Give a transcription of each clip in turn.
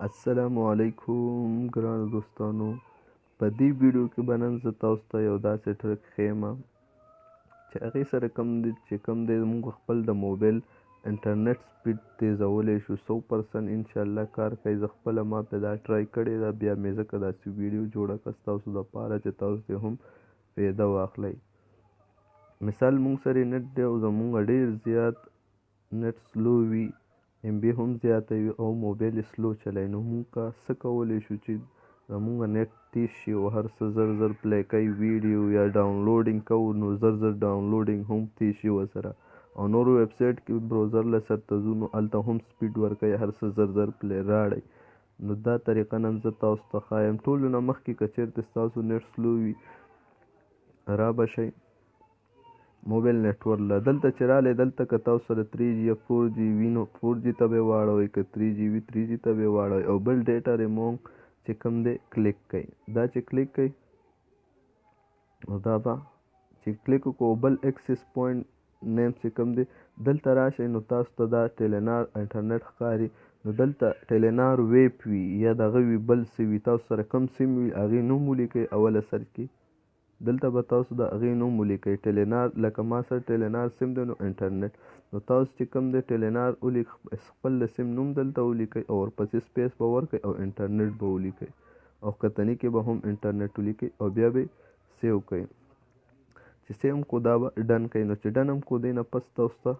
السلام علیکم ګرانو دوستانو. په دې ویډیو کې به نن زه تاسو ته یو داسې ټریک ښیم چې هغې سره کوم دی موږ خپل د موبایل انټرنیټ سپیډ تیزولی شو 100% انشاءالله کار کوي. زه خپله ما پې دا ټرای کړې ده، بیا مې ځکه داسې ویډیو جوړه کړه ستاسو دپاره چې تاسو ترې هم فایده واخلئ. مثال موږ سره نت دی او زموږ ډېر زیات نت سلو وي، ام بي هم زیاته وي او موبایل سلو چلی، نو موږ څه کولی شو چې زموږ نت تیز شي او هر څه زر پلی کوي ویډیو یا ډاونلوډینګ کوو نو زر ډاونلوډینګ هم تیز شي ورسره. او نورو ویب سایټ کې بروزر له سرته ځو نو هلته هم سپیډ ورکوي، هر څه زر پلی راړئ. نو دا طریقه نن زه تاسو ته ښایم. ټولو نه مخکې که چېرته ستاسو نت سلو وي را به شئ موبایل نیټورک له دلته چې رالی، دلته که تاسو سره 3G یا 4G وي نو 4G ته به یې واړوئ، که 3G وي 3G ته به یې واړوئ او بل ډیټا ریمونګ چې کوم دی کلیک کوئ. دا چې کلیک کوئ نو دا به چې کلیک وکړو بل اکسس پوینټ نیم چې کوم دی دلته راشئ نو تاسو ته دا ټیلینار انټرنیټ ښکاري. نو دلته ټیلینار ویب وي یا دغه وي بل څه وي، تاسو سره کوم سیم وي هغې نوم ولیکئ. اوله سرچ کې دلته به تاسو د هغې نوم ولیکئ. ټیلینار لکه ما سره ټیلینار سیم دی نو انټرنیټ، نو تاسو چې کوم دی ټیلینار خپل د سیم نوم دلته ولیکئ او ورپسې سپیس به ورکئ او انټرنیټ به ولیکئ او ښکتني کې به هم انټرنیټ ولیکئ او بیا به یې سیو کړئ. چې سیو هم کړو دا به ډن کړئ. نو چې ډن هم کړو دې نه پس تاسو ته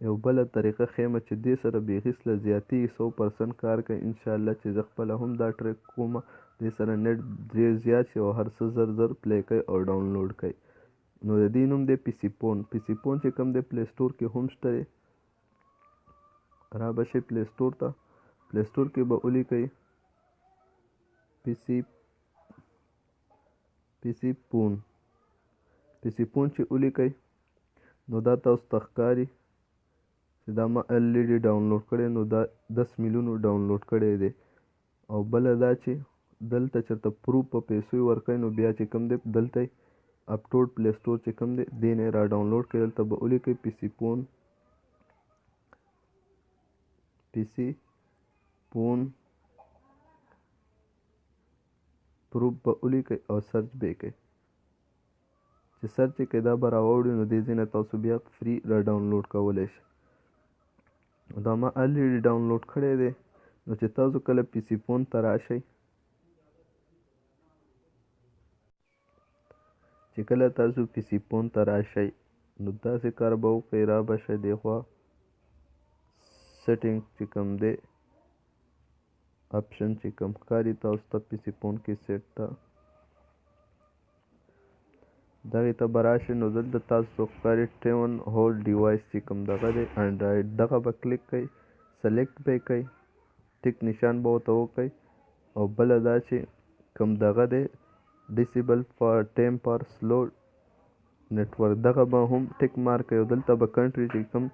یو بله طریقه ښیم چې دې سره بیخي سله زیاتي 100% کار کوي انشاءالله، چې زه خپله هم دا ټریک کوم. دې سره نیټ ډېر زیات شي او هر څه زر پلی کوي او ډاونلوډ کوي. نو د دې نوم دی پي سي فون. پي سي فون چې کوم دی پلی سټور کې هم شته دی. را به شئ پلی سټور ته، پلی سټور کې به ولیکئ پي سي فون. پي سي فون چې ولیکئ نو دا تاسو ته ښکاري چې دا ما الریډي ډاونلوډ کړی، نو دا 10 میلیونو ډاونلوډ کړی دی. او بله دا چې دلته چېرته پروف په پیسو ورکوئ نو بیا چې کوم دی دلته اپټوډ پلی سټور چې کوم دی دې نه یې را ډاونلوډ کړئ. دلته به ولیکئ پي سي فون پروف به ولیکئ او سرچ به یې کوئ. چې سرچ یې کوئ دا به راوړي نو دې ځای نه تاسو بیا فري را ډاونلوډ کولی شئ. دا ما الریډي ډاونلوډ کړی دی. نو چې تاسو کله پي سي فون ته راشئ، چې کله تاسو پي سي فون ته راشئ نو داسې کار به وکړئ، را به شئ دې خوا سیټینګ چې کوم دی اپشن چې کوم ښکاري تاسو ته پي سي فون کې سیټ ته دغې ته به راشئ. نو دلته تاسو ته ښکاري ټیون هولډ ډیوایس چې کوم دغه دی انډرایډ، دغه به کلیک کوئ، سلیکټ به یې کوئ، ټیک نشان به ورته وکړئ او بله دا چې کوم دغه دی ډیسیبل فار ټیمپر سلو نیټورک دغه به هم ټیک مارک کوئ او دلته به کنټري چې کوم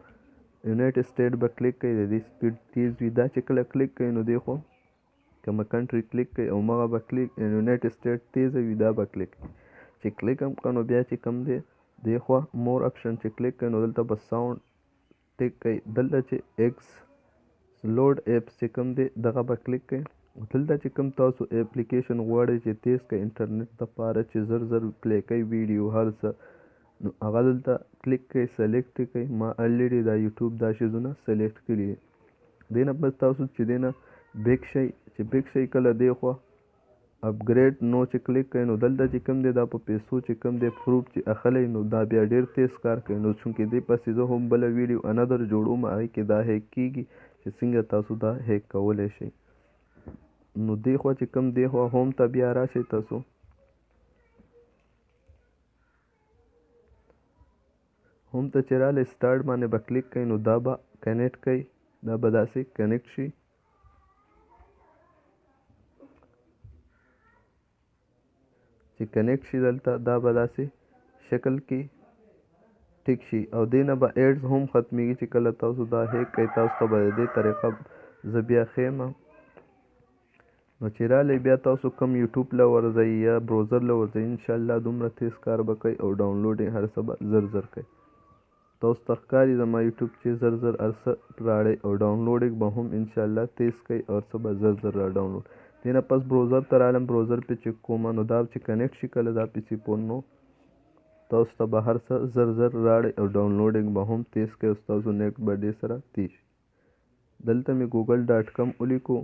یونایټډ سټیټ به کلیک کوئ. د دې سپیډ تیز وي، دا چې کله کلیک کوئ نو دی خو کومه کنټري کلیک کوئ او مغه به کلیک یونایټډ سټیټ تیزه وي دا به کلیک کوئ. چې کلیک هم کړه نو بیا چې کوم دی دی خوا مور اپشن چې کلیک کوئ نو دلته به ساوند ټیک کوئ. دلته چې ایکس لوډ ایپس چې کوم دی دغه به کلیک کوئ. دلته چې کوم تاسو اپلیکیشن غواړئ چې تیز کوئ انټرنیټ دپاره چې زر پلی کوي ویډیو هر څه، نو هغه دلته کلیک کوئ، سلیکټ کوئ. ما الریډي دا یوټیوب دا شیزونه سلیکټ کړي دي. دې نه بس تاسو چې دې نه بیک شئ، چې بیک شئ کله دی خوا اپګریډ نو چې کلیک کوئ نو دلته چې کوم دی دا په پیسو چې کوم دی پروف چې اخلی نو دا بیا ډېر تیز کار کوي. نو چونکې دې پسې زه هم بله ویډیو انادر جوړوم هغې کې دا هیک کېږي چې څنګه تاسو دا هیک کولی شئ. نو دې خوا چې کوم دی خوا هوم ته بیا راشئ. تاسو هم ته چې رالی سټارټ باندې به کلیک کوئ نو دا به کنیکټ کوئ، دا به داسې کنیکټ شي. چې کنیکټ شي دلته دا به داسې شکل کې ټیک شي او دې نه به ایډز هم ختمیږي. چې کله تاسو دا هیک کوئ تاسو ته به د دې طریقه زه بیا ښیم. نو چې رالی بیا تاسو کوم یوټیوب له ورځئ یا بروزر له ورځئ انشاءالله دومره تیز کار به کوئ او ډاونلوډ یې هر څه به زر کوئ. تاسو ته ښکاري زما یوټیوب چې زر زر هر څه راړئ او ډاونلوډینګ به هم انشاءالله تیز کوي او هر څه به زر زر را ډاونلوډ. دې نه پس بروزر ته رالم. بروزر پې چې کومه نو دا چې کنیکټ شي کله دا پي سي فون نو تاسو ته به هر څه زر زر راړئ او ډاونلوډینګ به هم تیز کوي او ستاسو نیټ به ډېر سره تیز شي. دلته مې ګوګل ډاټ کم ولیکو،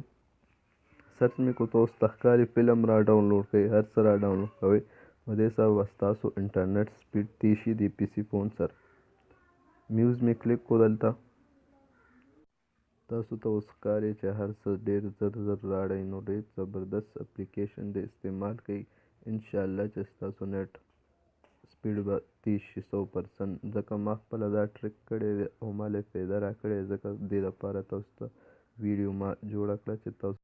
سرچ مې کو، تاسو ته ښکاري فلم را ډاونلوډ کوئ، هر څه را ډاونلوډ کوئ نو دې سره به ستاسو انټرنیټ سپیډ تیز شي د پي سي فون سره. میوز مې کلیک کو، دلته تاسو ته اوس ښکاري چې هر څه ډېر زر زر راړئ نو ډېر زبردست اپلیکیشن دی، استعمال کوئ انشاءالله چې ستاسو نیټ سپیډ به تیز شي 100%. ځکه ما خپله دا ټریک کړی دی او ما له فایده را کړې، ځکه دې لپاره تاسو ته ویډیو ما جوړه کړه چې تاسو